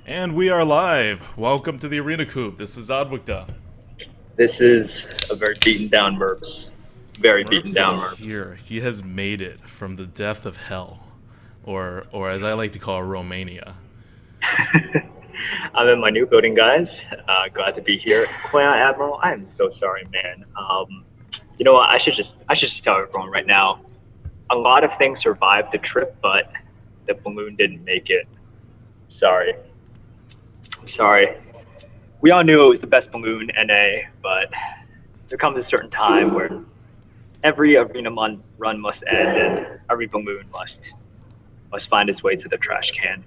And we are live. Welcome to the Arena Coop. This is Adwikta. This is a very beaten down Merps. Very beaten Merps down is Merps. here. He has made it from the depth of hell, or as I like to call it, Romania. I'm in my new building, guys. Glad to be here. Clan Admiral, I am so sorry, man. You know what? I should just tell everyone right now. A lot of things survived the trip, but the balloon didn't make it. Sorry. I'm sorry. We all knew it was the best balloon NA, but there comes a certain time where every arena run must end, and every balloon must find its way to the trash can.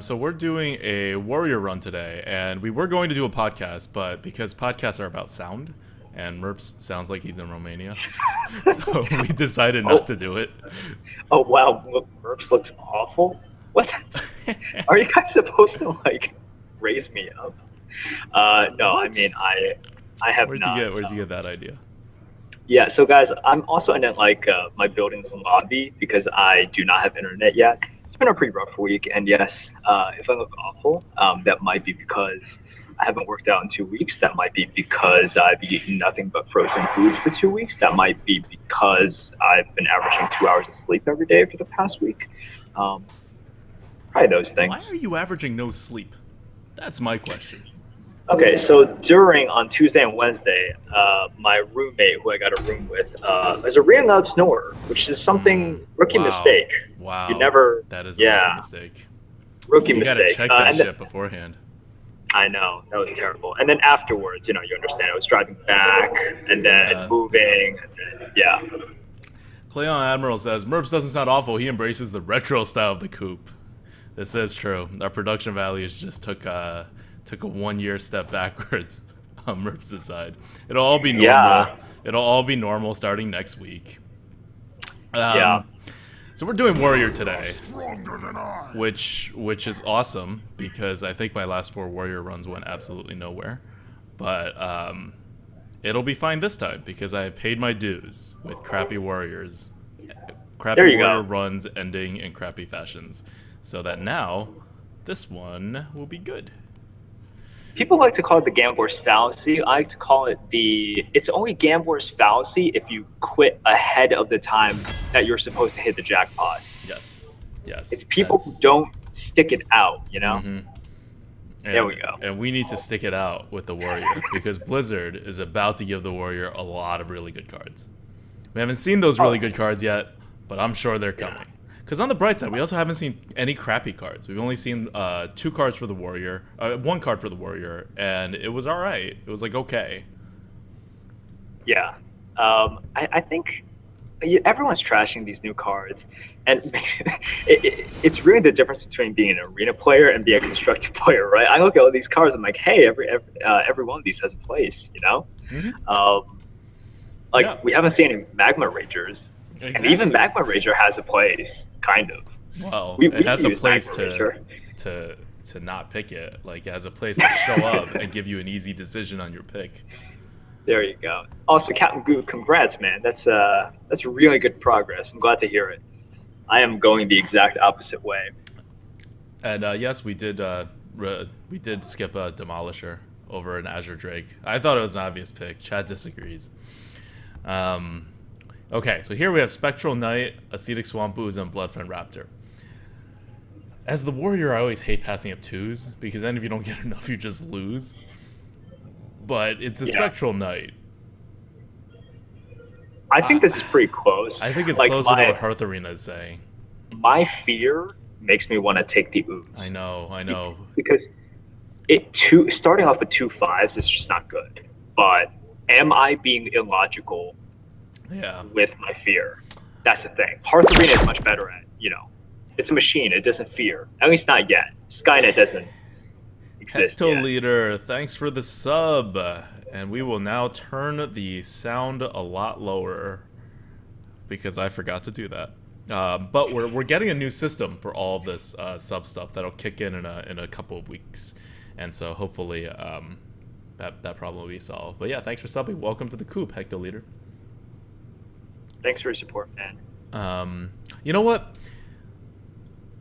So we're doing a warrior run today, and we were going to do a podcast, but because podcasts are about sound, and Merps sounds like he's in Romania, so we decided not to do it. Oh wow, Merps looks awful. What? Are you guys supposed to like raise me up? No, What? I mean I have Where'd not. you get that idea? Yeah, so guys, I'm also in like my building's lobby because I do not have internet yet. It's been a pretty rough week, and yes, if I look awful, that might be because I haven't worked out in 2 weeks. That might be because I've eaten nothing but frozen foods for 2 weeks. That might be because I've been averaging 2 hours of sleep every day for the past week. Um, Probably those things. Why are you averaging no sleep? That's my question. Okay, so during on Tuesday and Wednesday, my roommate, who I got a room with, is a real loud snorer, which is something rookie Wow. mistake. Wow. You never. That is a rookie mistake. Rookie You gotta mistake. check that And shit beforehand. I know that was terrible. And then afterwards, you understand. I was driving back and then moving. And then, yeah. Cleon Admiral says, Merps doesn't sound awful. He embraces the retro style of the coupe. This is true. Our production values just took a 1 year step backwards on Merps' side. It'll all be normal. Yeah. It'll all be normal starting next week. Yeah. So we're doing Warrior today, which is awesome because I think my last 4 Warrior runs went absolutely nowhere. But it'll be fine this time because I have paid my dues with crappy Warriors. Crappy There you Warrior go. runs ending in crappy fashions. So that now, this one will be good. People like to call it the gambler's fallacy. I like to call it it's only gambler's fallacy if you quit ahead of the time that you're supposed to hit the jackpot. Yes. Yes. It's people who don't stick it out, Mm-hmm. There we go. And we need to stick it out with the Warrior because Blizzard is about to give the Warrior a lot of really good cards. We haven't seen those really good cards yet, but I'm sure they're coming. Because on the bright side, we also haven't seen any crappy cards. We've only seen 2 cards for the Warrior, 1 card for the Warrior, and it was all right. It was like okay. Yeah. I think everyone's trashing these new cards, and it's really the difference between being an arena player and being a constructed player, right? I look at all these cards, I'm like, hey, every one of these has a place, Mm-hmm. We haven't seen any Magma Ragers, Exactly. and even Magma Rager has a place, kind of. Well, We it has a use place Magma Rager. to not pick it. Like it has a place to show up and give you an easy decision on your pick. There you go. Also, Captain Goo, congrats, man. That's really good progress. I'm glad to hear it. I am going the exact opposite way. And yes, we did skip a Demolisher over an Azure Drake. I thought it was an obvious pick. Chad disagrees. Okay, so here we have Spectral Knight, Acetic Swamp Ooze, and Bloodfriend Raptor. As the Warrior, I always hate passing up 2s, because then if you don't get enough, you just lose. But it's a Spectral Knight. I think this is pretty close. I think it's like closer to what Hearth Arena is saying. My fear makes me want to take the Ooze. I know. Because starting off with 2 5s is just not good. But am I being illogical with my fear? That's the thing. Hearth Arena is much better at, it's a machine. It doesn't fear. At least not yet. Skynet doesn't exist yet. Hectoliter, thanks for the sub. And we will now turn the sound a lot lower because I forgot to do that. But we're getting a new system for all of this sub stuff that'll kick in a couple of weeks. And so hopefully that problem will be solved. But yeah, thanks for subbing. Welcome to the Coop, Hectoliter. Thanks for your support, man. You know what?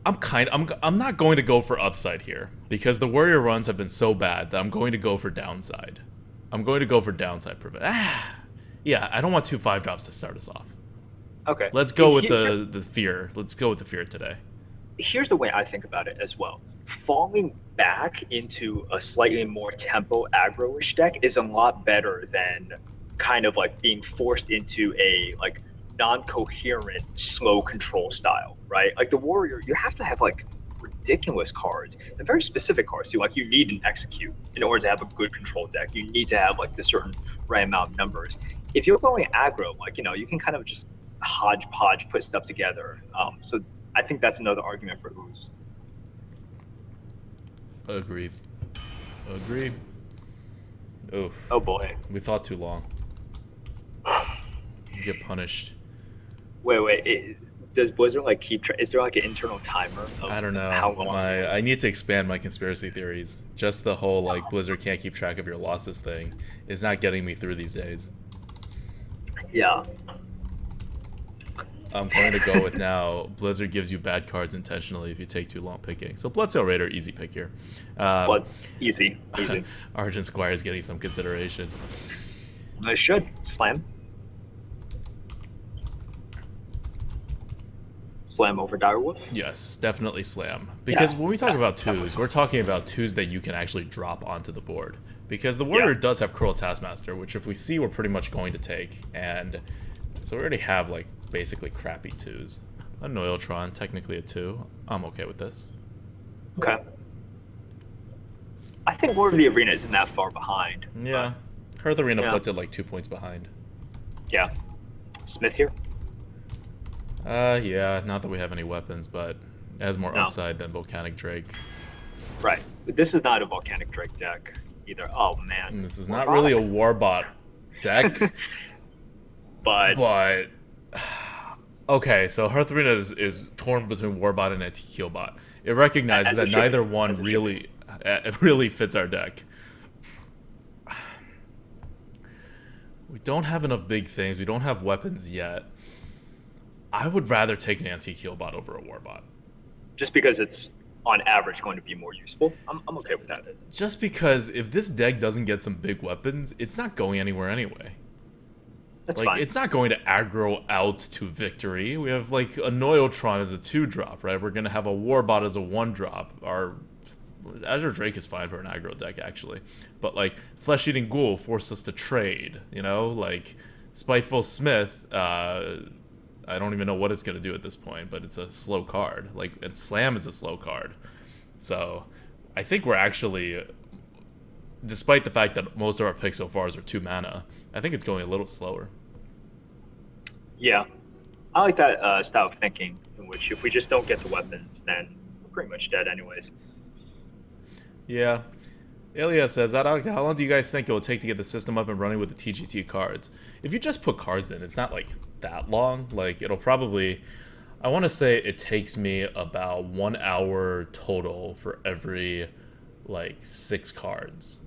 I'm not going to go for upside here because the warrior runs have been so bad that I'm going to go for downside. I'm going to go for downside prevent. Yeah, I don't want 2 5-drops to start us off. Okay. Let's go with the fear. Let's go with the fear today. Here's the way I think about it as well. Falling back into a slightly more tempo aggro-ish deck is a lot better than kind of like being forced into a like non-coherent slow control style, right? Like the warrior, you have to have like ridiculous cards and very specific cards too. Like you need an execute in order to have a good control deck. You need to have like this certain right amount of numbers. If you're going aggro, like you can kind of just hodgepodge put stuff together. So I think that's another argument for ooze. Agreed. Oof. Oh boy. We thought too long. You get punished. Wait. Does Blizzard like keep? Is there like an internal timer? I don't know. How long? I need to expand my conspiracy theories. Just the whole like Blizzard can't keep track of your losses thing is not getting me through these days. Yeah. I'm going to go with now. Blizzard gives you bad cards intentionally if you take too long picking. So Bloodsail Raider, easy pick here. Easy. Argent Squire is getting some consideration. They should slam over Direwolf. Yes, definitely slam. Because when we talk about twos, we're talking about twos that you can actually drop onto the board. Because the warrior does have Cruel Taskmaster, which if we see, we're pretty much going to take. And so we already have like basically crappy twos. A Noiltron, technically a 2. I'm okay with this. Okay. I think Lord of the Arena isn't that far behind. Yeah. Hearth Arena puts it like 2 points behind. Yeah. Smith here? Yeah, not that we have any weapons, but it has more upside than Volcanic Drake. Right. But this is not a Volcanic Drake deck either. Oh, man. And this is not really a Warbot deck. But okay, so Hearth Arena is torn between Warbot and Anti-Healbot. It recognizes that neither one really fits our deck. We don't have enough big things. We don't have weapons yet. I would rather take an Anti-Healbot over a Warbot. Just because it's, on average, going to be more useful? I'm okay with that. Just because if this deck doesn't get some big weapons, it's not going anywhere anyway. That's like, fine. It's not going to aggro out to victory. We have, like, a Noiltron as a 2-drop, right? We're going to have a Warbot as a 1-drop. Our Azure Drake is fine for an aggro deck, actually. But, like, Flesh Eating Ghoul forced us to trade, you know? Like, Spiteful Smith, I don't even know what it's going to do at this point, but it's a slow card. Like, and Slam is a slow card. So, I think we're actually, despite the fact that most of our picks so far are 2 mana, I think it's going a little slower. Yeah. I like that style of thinking, in which if we just don't get the weapons, then we're pretty much dead anyways. Yeah. Ilya says, how long do you guys think it will take to get the system up and running with the TGT cards? If you just put cards in, it's not, like, that long. Like, it'll probably... I want to say it takes me about 1 hour total for every, like, 6 cards.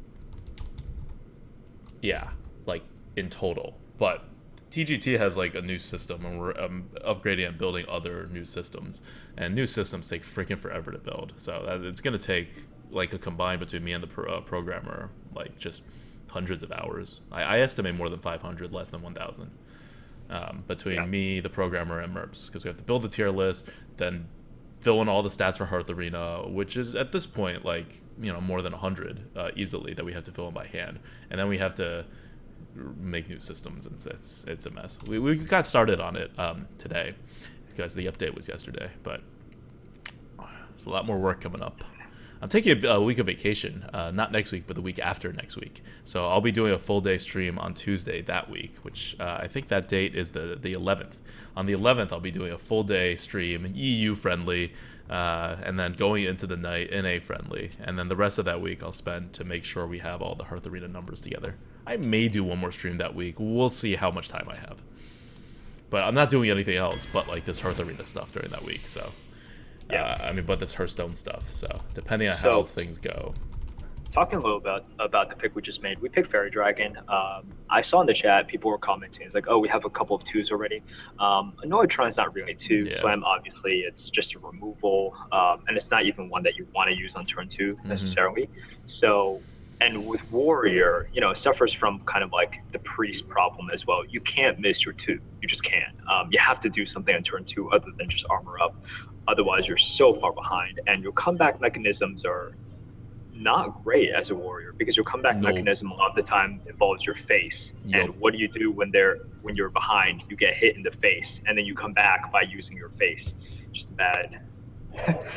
Yeah, like, in total. But TGT has, like, a new system, and we're upgrading and building other new systems. And new systems take freaking forever to build. So it's going to take... like a combined between me and the programmer, like just hundreds of hours. I estimate more than 500, less than 1,000. Between me, the programmer, and Merps, because we have to build the tier list, then fill in all the stats for Hearth Arena, which is at this point like more than 100 easily that we have to fill in by hand, and then we have to make new systems, and it's a mess. We got started on it today because the update was yesterday, but there's a lot more work coming up. I'm taking a week of vacation, not next week, but the week after next week. So I'll be doing a full day stream on Tuesday that week, which I think that date is the 11th. On the 11th, I'll be doing a full day stream, EU friendly, and then going into the night, NA friendly. And then the rest of that week I'll spend to make sure we have all the Hearth Arena numbers together. I may do one more stream that week. We'll see how much time I have. But I'm not doing anything else but like this Hearth Arena stuff during that week, so... but this Hearthstone stuff, so depending on how things go. talking a little about the pick we just made. We picked Fairy Dragon. I saw in the chat people were commenting. It's like, oh, we have a couple of twos already. Annoytron's not really a two. Yeah. Slam, obviously, it's just a removal, and it's not even one that you want to use on turn two necessarily. So, and with Warrior, you know, it suffers from kind of like the Priest problem as well. You can't miss your two. You just can't. You have to do something on turn two other than just armor up. Otherwise, you're so far behind, and your comeback mechanisms are not great as a warrior because your comeback mechanism a lot of the time involves your face. And what do you do when you're behind? You get hit in the face, and then you come back by using your face. Just bad.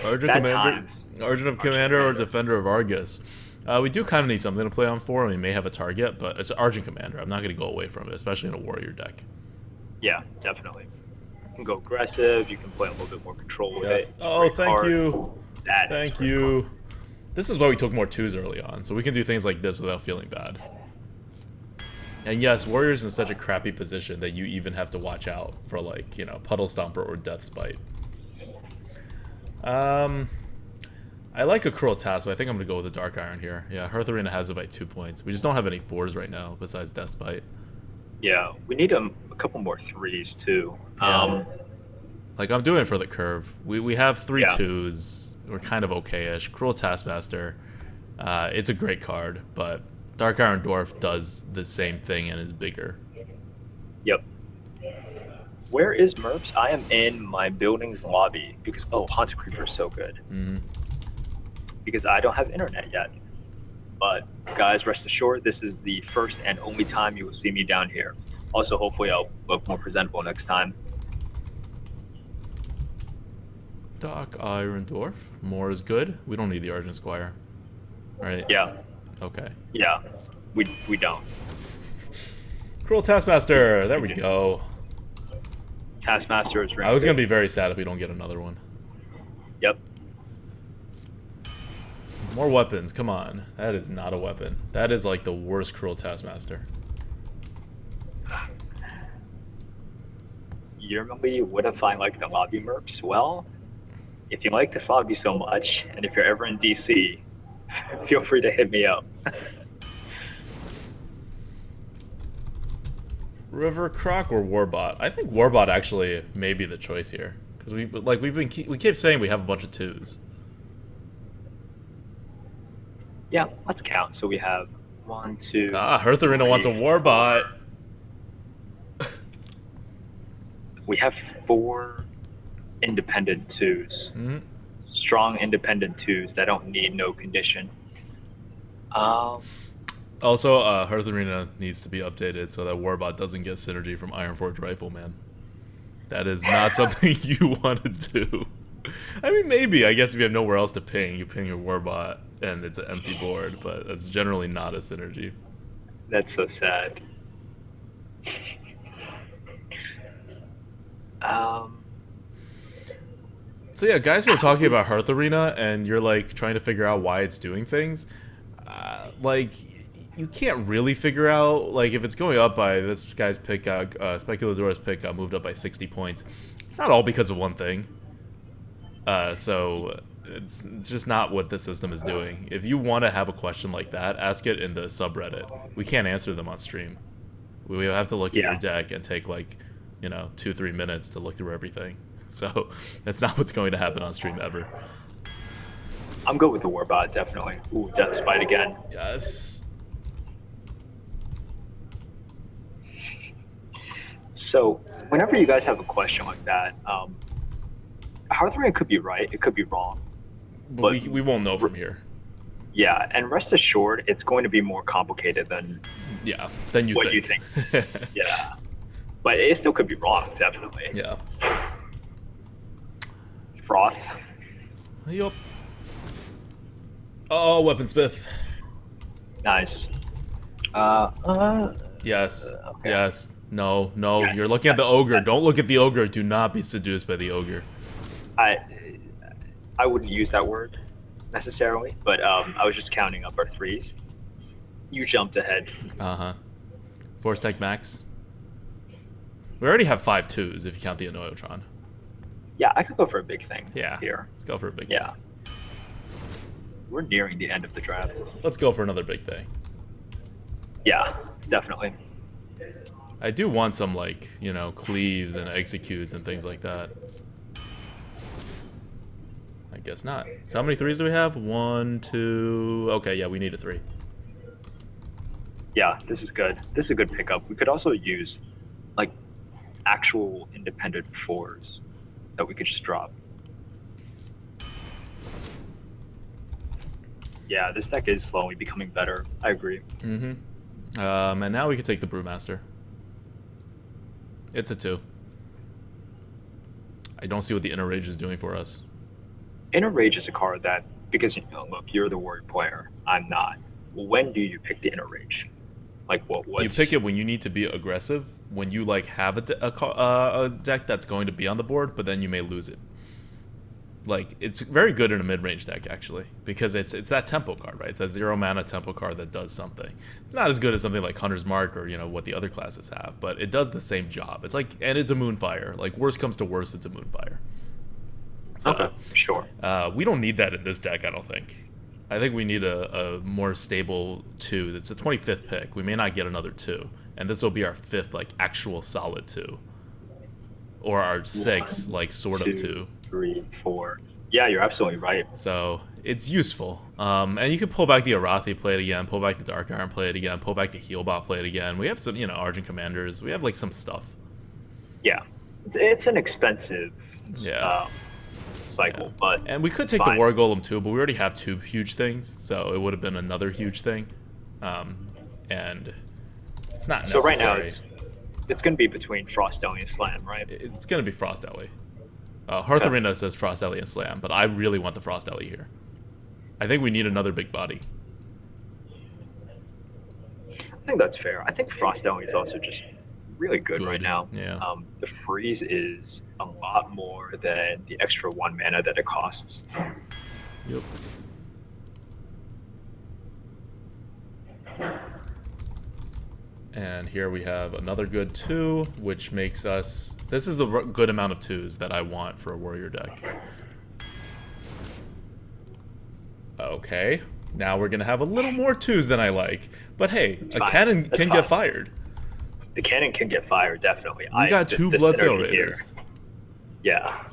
Argent Commander, Argent of Commander, or Defender of Argus. We do kind of need something to play on for. We may have a target, but it's Argent Commander. I'm not going to go away from it, especially in a warrior deck. Yeah, definitely. You can go aggressive. You can play a little bit more control with it. Oh, thank you. Thank you. This is why we took more twos early on, so we can do things like this without feeling bad. And yes, Warrior's in such a crappy position that you even have to watch out for, like, you know, Puddle Stomper or Death Spite. I like a Cruel Task, but I think I'm going to go with a Dark Iron here. Yeah, Hearth Arena has it by 2 points. We just don't have any 4s right now besides Death Spite. Yeah, we need a couple more 3s too. Yeah. Like, I'm doing it for the curve. We have 3 2s. We're kind of okay-ish. Cruel Taskmaster, it's a great card, but Dark Iron Dwarf does the same thing and is bigger. Yep. Where is Merps? I am in my building's lobby because, oh, Haunted Creeper is so good. Because I don't have internet yet. But guys, rest assured, this is the first and only time you will see me down here. Also, hopefully I'll look more presentable next time. Dark Iron Dwarf. More is good. We don't need the Argent Squire. Right? Yeah. Okay. Yeah. We don't. Cruel Taskmaster. There we go. Taskmaster is I was going to be very sad if we don't get another one. Yep. More weapons. Come on. That is not a weapon. That is like the worst Cruel Taskmaster. You normally wouldn't find like the lobby Merps. Well, if you like this lobby so much, and if you're ever in DC, feel free to hit me up. River Croc or Warbot? I think Warbot actually may be the choice here because we keep saying we have a bunch of 2s. Yeah, let's count. So we have 1, 2. Hearth Arena wants a Warbot. We have 4 independent 2s. Strong independent 2s that don't need no condition. Also, Hearth Arena needs to be updated so that Warbot doesn't get synergy from Ironforge Rifleman. That is not something you want to do. I mean, maybe. I guess if you have nowhere else to ping, you ping your Warbot and it's an empty board, but that's generally not a synergy. That's so sad. So yeah, guys who are talking about Hearth Arena and you're like trying to figure out why it's doing things, like you can't really figure out, like if it's going up by this guy's pick, Speculator's pick got moved up by 60 points. It's not all because of one thing. So it's just not what the system is doing. If you want to have a question like that, ask it in the subreddit. We can't answer them on stream. We have to look at your deck and take like, you know, 2-3 minutes to look through everything. So that's not what's going to happen on stream ever. I'm good with the Warbot, definitely. Ooh, Death Spite again. Yes. So whenever you guys have a question like that, Hearth Arena could be right, it could be wrong. But we won't know from here. Yeah, and rest assured, it's going to be more complicated than than you what think. you think. Yeah, but it still could be wrong, definitely. Yeah. Frost. Yup. Oh, Weaponsmith. Nice. Yes. Okay. Yes. No. No. You're looking at the ogre. Don't look at the ogre. Do not be seduced by the ogre. I wouldn't use that word necessarily, but I was just counting up our 3s. You jumped ahead. Force Tech Max. We already have 5 2s if you count the Annoyotron. Yeah, I could go for a big thing. Yeah. Here. Let's go for a big thing. we're nearing the end of the draft. Let's go for another big thing. Yeah, definitely. I do want some, like, you know, cleaves and executes and things like that. I guess not. So how many threes do we have? 1, 2... Okay, yeah, we need a 3. Yeah, this is good. This is a good pickup. We could also use, like, actual independent 4s that we could just drop. Yeah, this deck is slowly becoming better. I agree. Mm-hmm. And now we can take the Brewmaster. It's a 2. I don't see what the Inner Rage is doing for us. Inner Rage is a card that, because, you know, look, you're the warrior player, I'm not. When do you pick the Inner Rage? Like, what was... You pick it when you need to be aggressive, when you, like, have a deck that's going to be on the board, but then you may lose it. Like, it's very good in a mid-range deck, actually, because it's that tempo card, right? It's that 0 mana tempo card that does something. It's not as good as something like Hunter's Mark or, you know, what the other classes have, but it does the same job. It's like, and it's a Moonfire. Like, worst comes to worst, it's a Moonfire. So, okay, sure. We don't need that in this deck, I don't think. I think we need a more stable 2. It's a 25th pick. We may not get another 2, and this will be our 5th, like, actual solid 2. Or our 6th, like, sort of 2. 3, 4. Yeah, you're absolutely right. So it's useful. And you can pull back the Arathi, play it again, pull back the Dark Iron, play it again, pull back the Healbot, play it again. We have some, you know, Argent Commanders. We have, like, some stuff. Yeah. It's an expensive cycle, but... And we could take the War Golem too, but we already have 2 huge things, so it would have been another huge thing. And it's not necessary. So right now, it's going to be between Frost Ellie and Slam, right? It's going to be Frost Ellie. Hearth Arena says Frost Ellie and Slam, but I really want the Frost Ellie here. I think we need another big body. I think that's fair. I think Frost Ellie is also just really good right now. Yeah. The freeze is a lot more than the extra 1 mana that it costs. Yep. And here we have another good 2, which makes us... This is the good amount of 2s that I want for a warrior deck. Okay. Now we're going to have a little more 2s than I like. But hey, a cannon can get fired. The cannon can get fired, definitely. We got 2 Bloodsail Raiders. Yeah.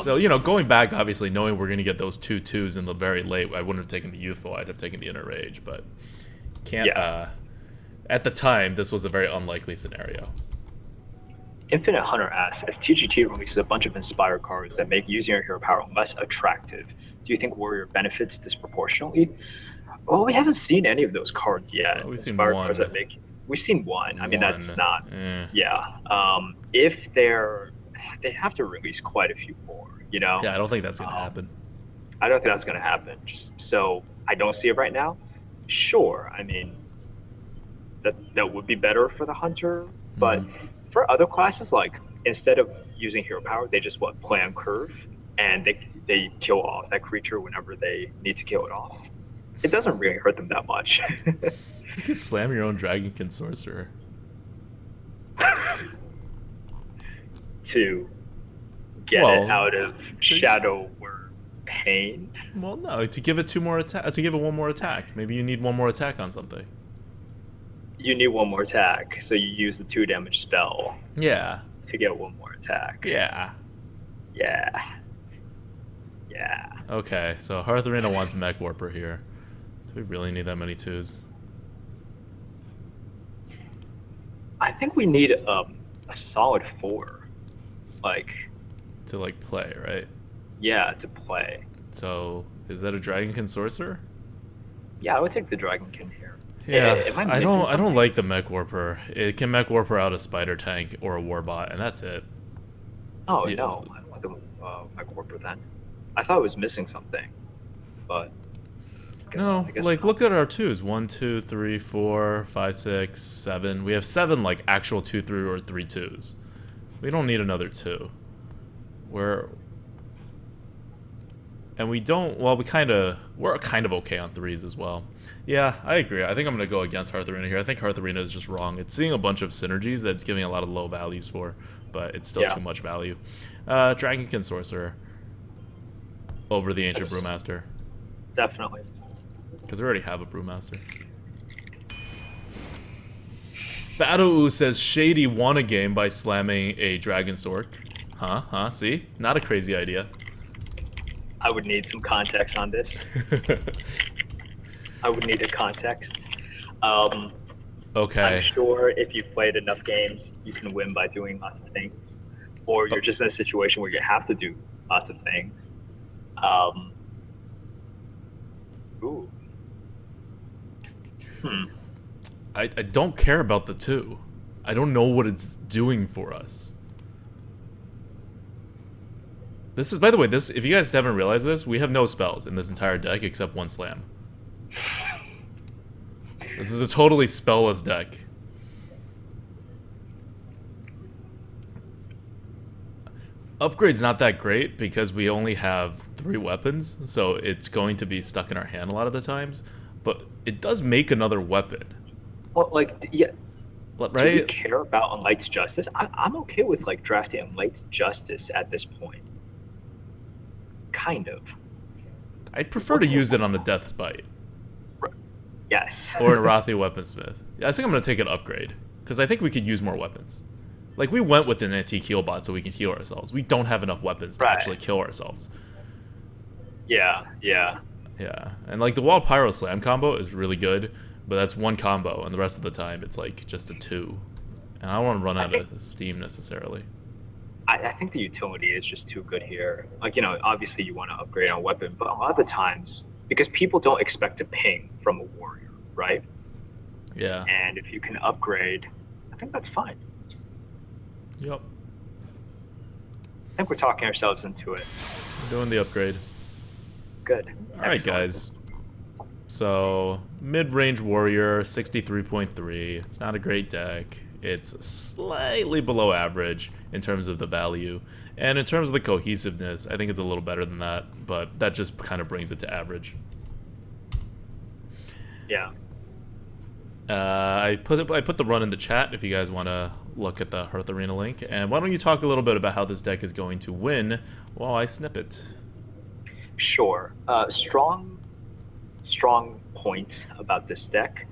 So, you know, going back, obviously, knowing we're going to get those 2 2s in the very late, I wouldn't have taken the Youthful. I'd have taken the Inner Rage, but can't... Yeah. At the time, this was a very unlikely scenario. Infinite Hunter asks, if TGT releases a bunch of Inspire cards that make using your hero power less attractive, do you think Warrior benefits disproportionately? Well, we haven't seen any of those cards yet. We've seen Inspire one. Cards that make... We've seen one. I mean, that's not... Yeah. If they have to release quite a few more, you know? Yeah, I don't think that's going to happen. I don't think that's going to happen. So I don't see it right now. Sure, I mean, that would be better for the hunter, but for other classes, like, instead of using hero power, they just play on curve, and they kill off that creature whenever they need to kill it off. It doesn't really hurt them that much. You can slam your own Dragonkin Sorcerer. To get it out of Shadow Word Pain. Well, no, to give it 2 more attack, to give it 1 more attack. Maybe you need 1 more attack on something. You need 1 more attack, so you use the 2 damage spell. Yeah. To get 1 more attack. Yeah. Yeah. Yeah. Okay, so Hearth Arena wants Mech Warper here. Do we really need that many 2s? I think we need a solid 4. Like... To, like, play, right? Yeah, to play. So, is that a Dragonkin Sorcerer? Yeah, I would take the Dragonkin here. Yeah, I don't like the Mech Warper. It can Mech Warper out a Spider Tank or a Warbot, and that's it. Oh, no. I want the Mech Warper then. I thought it was missing something, but... No, like, look at our 2s. 1, 2, 3, 4, 5, 6, 7. We have 7, like, actual 2, 3, or 3 2s. We don't need another 2. And we don't... Well, we're kind of okay on 3s as well. Yeah, I agree. I think I'm going to go against Hearth Arena here. I think Hearth Arena is just wrong. It's seeing a bunch of synergies that it's giving a lot of low values for, but it's still too much value. Dragonkin Sorcerer over the Ancient Brewmaster. Definitely. Because we already have a Brewmaster. Battle says Shady won a game by slamming a Dragon Stork. Huh? See? Not a crazy idea. I would need some context on this. I would need a context. Okay. I'm sure if you've played enough games, you can win by doing lots of things. Or you're just in a situation where you have to do lots of things. Ooh. I don't care about the 2. I don't know what it's doing for us. This is, by the way, this, if you guys haven't realized this, we have no spells in this entire deck except 1 slam. This is a totally spellless deck. Upgrade's not that great because we only have 3 weapons, so it's going to be stuck in our hand a lot of the times. But it does make another weapon. Well, like, yeah. Right? Do we care about Unlight's Justice? I'm okay with, like, drafting Unlight's Justice at this point. Kind of. I'd prefer to use it on a Death Spite. Yes. Or a Arathi Weaponsmith. Yeah, I think I'm going to take an upgrade. Because I think we could use more weapons. Like, we went with an antique heal bot so we can heal ourselves. We don't have enough weapons to actually kill ourselves. Yeah. Yeah. And, like, the Wild Pyro Slam combo is really good. But that's 1 combo, and the rest of the time it's, like, just a 2. And I don't want to run out of steam, necessarily. I think the utility is just too good here. Like, you know, obviously you want to upgrade on weapon, but a lot of the times, because people don't expect a ping from a warrior, right? Yeah. And if you can upgrade, I think that's fine. Yep. I think we're talking ourselves into it. Doing the upgrade. Good. Alright, guys. So, mid-range warrior, 63.3. It's not a great deck. It's slightly below average in terms of the value. And in terms of the cohesiveness, I think it's a little better than that. But that just kind of brings it to average. Yeah. I put the run in the chat if you guys want to look at the Hearth Arena link. And why don't you talk a little bit about how this deck is going to win while I snip it? Sure. Strong points about this deck.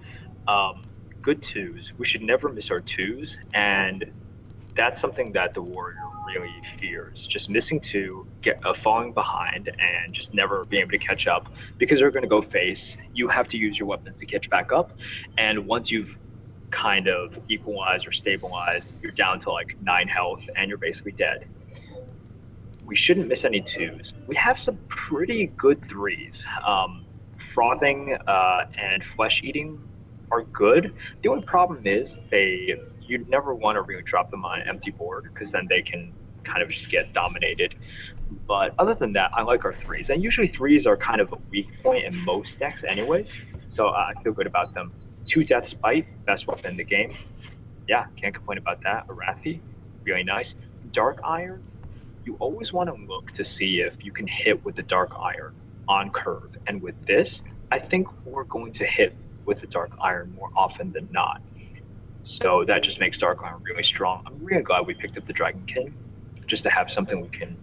Good 2s. We should never miss our 2s, and that's something that the warrior really fears. Just missing 2, falling behind, and just never being able to catch up because they're going to go face. You have to use your weapons to catch back up, and once you've kind of equalized or stabilized, you're down to like 9 health, and you're basically dead. We shouldn't miss any 2s. We have some pretty good 3s. Frothing and Flesh Eating are good. The only problem is you'd never want to really drop them on an empty board because then they can kind of just get dominated. But other than that, I like our 3s. And usually 3s are kind of a weak point in most decks anyways. So I feel good about them. 2 Death Spite, best weapon in the game. Yeah, can't complain about that. Arathi, really nice. Dark Iron, you always want to look to see if you can hit with the Dark Iron on curve. And with this, I think we're going to hit with the Dark Iron more often than not. So that just makes Dark Iron really strong. I'm really glad we picked up the Dragon King, just to have something we can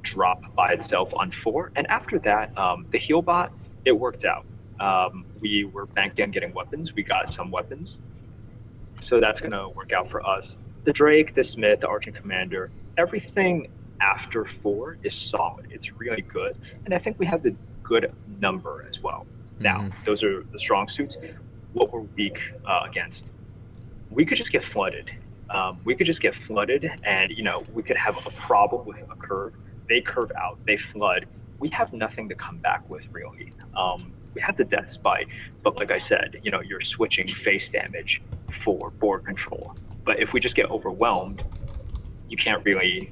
drop by itself on 4. And after that, the heal bot, it worked out. We were banked on getting weapons. We got some weapons. So that's going to work out for us. The Drake, the Smith, the Archon Commander, everything after 4 is solid. It's really good. And I think we have the good number as well. Now, those are the strong suits. What we're weak against, we could just get flooded. And, you know, we could have a problem with a curve. They curve out, they flood. We have nothing to come back with, really. We have the Death Spite, but like I said, you know, you're switching face damage for board control. But if we just get overwhelmed, you can't really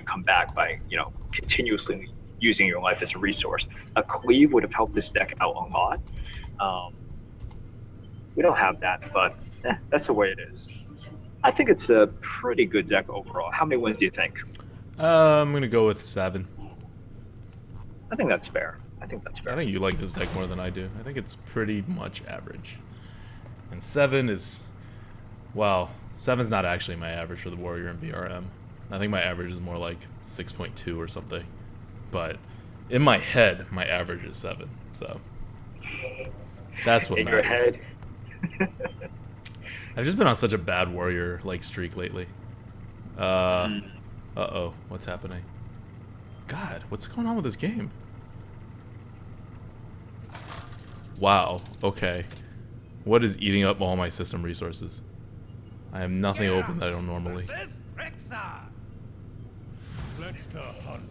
come back by, you know, continuously using your life as a resource. A cleave would have helped this deck out a lot. We don't have that, but that's the way it is. I think it's a pretty good deck overall. How many wins do you think? I'm gonna go with 7. I think that's fair. I think you like this deck more than I do. I think it's pretty much average. And 7 is... Well, 7's not actually my average for the Warrior and BRM. I think my average is more like 6.2 or something. But In my head, my average is 7. So that's what In your matters. head. I've just been on such a bad warrior like streak lately. Uh-oh, what's happening? God, what's going on with this game? Wow, okay. What is eating up all my system resources? I have nothing open that I don't normally. Let's hunt.